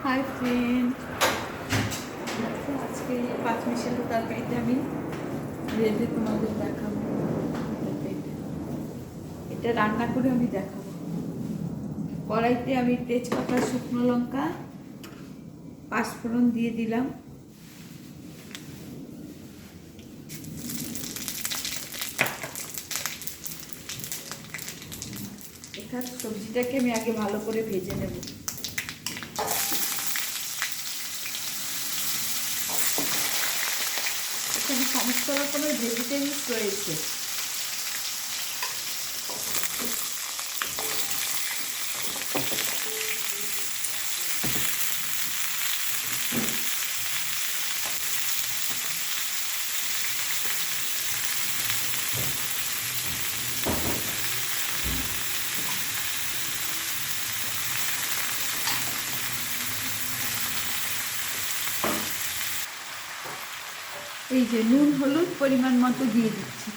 Hi friend, আজকে পাঁচ মিশালি তরকারিটা আমি রেঁধে তোমাদের দেখাবো। এটা রান্না করে আমি দেখাবো। কড়াইতে আমি তেজপাতা, শুকনো লঙ্কা, পাঁচফোড়ন দিয়ে দিলাম। এখানে সবজিটাকে আমি আগে ভালো করে ভেজে নেব। এখানে সমস্ত রকমের ভেজিটেবলস রয়েছে। এই যে নুন হলুদ পরিমাণ মতো দিয়ে দিচ্ছি।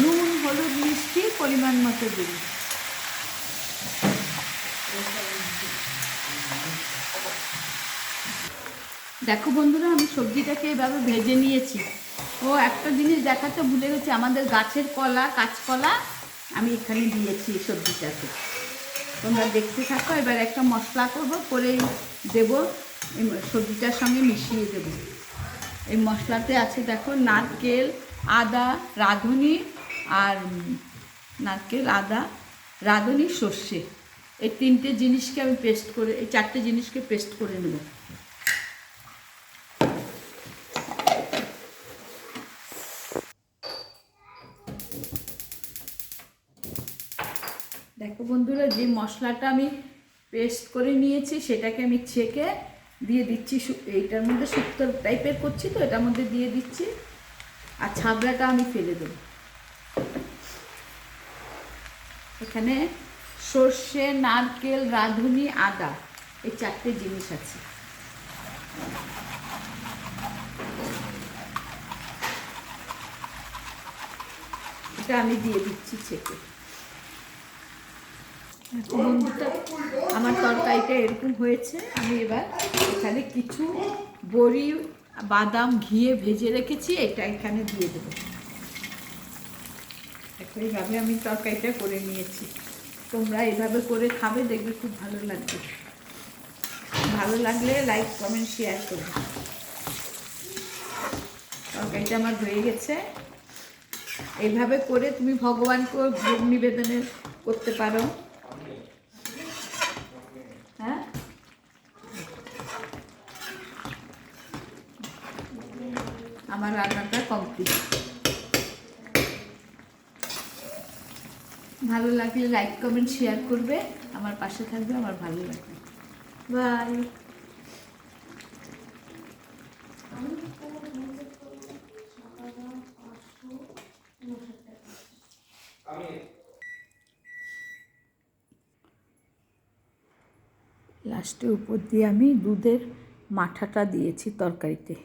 নুন হলুদ মিষ্টি পরিমাণ মতো দিন। দেখো বন্ধুরা, আমি সবজিটাকে এভাবে ভেজে নিয়েছি। ও একটা জিনিস দেখাতে ভুলে গেছি, আমাদের গাছের কলা, কাঁচকলা আমি এখানে দিয়েছি সবজিটাতে। তোমরা দেখতে থাকো। এবার একটা মশলা করবো, করে দেবো, এই সবজিটার সঙ্গে মিশিয়ে দেব। এই মশলাতে আছে দেখো নারকেল, আদা, রাঁধুনি আর নারকেল, আদা, রাঁধুনি, সর্ষে, এই তিনটে জিনিসকে আমি পেস্ট করে, এই চারটে জিনিসকে পেস্ট করে নেব। দেখো বন্ধুরা, যে মশলাটা আমি পেস্ট করে নিয়েছি সেটাকে আমি ছেঁকে দিয়ে দিচ্ছি। এইটার মধ্যে শুক্তো টাইপের করছি তো, এটার মধ্যে দিয়ে দিচ্ছি। আর ছাবড়াটা আমি ফেলে দেব। এখানে সর্ষে, নারকেল, রাঁধুনি, আদা, এই চারটে জিনিস আছে। এটা আমি দিয়ে দিচ্ছি ছেঁকে। বন্ধুটা, আমার তরকারিটা এরকম হয়েছে। আমি এবার এখানে কিছু বড়ি, বাদাম ঘিয়ে ভেজে রেখেছি, এটা এখানে দিয়ে দেবো। এইভাবে আমি তরকারিটা করে নিয়েছি। তোমরা এইভাবে করে খাবে, দেখবে খুব ভালো লাগবে। ভালো লাগলে লাইক, কমেন্ট, শেয়ার করবে। তরকারিটা আমার হয়ে গেছে। এইভাবে করে তুমি ভগবানকে ভোগ নিবেদনের করতে পারো। হ্যাঁ, আমার রান্নাটা কমপ্লিট। ভালো লাগলে লাইক, কমেন্ট, শেয়ার করবে, আমার পাশে থাকবে, আমার ভালো লাগবে। বাই। লাস্টে উপর দিয়ে আমি দুধের মাঠাটা দিয়েছি তরকারিতে।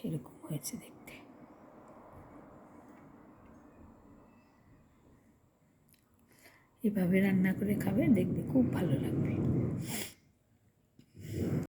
এরকম হয়েছে দেখতে। এভাবে রান্না করে খাবে, দেখবে খুব ভালো লাগবে।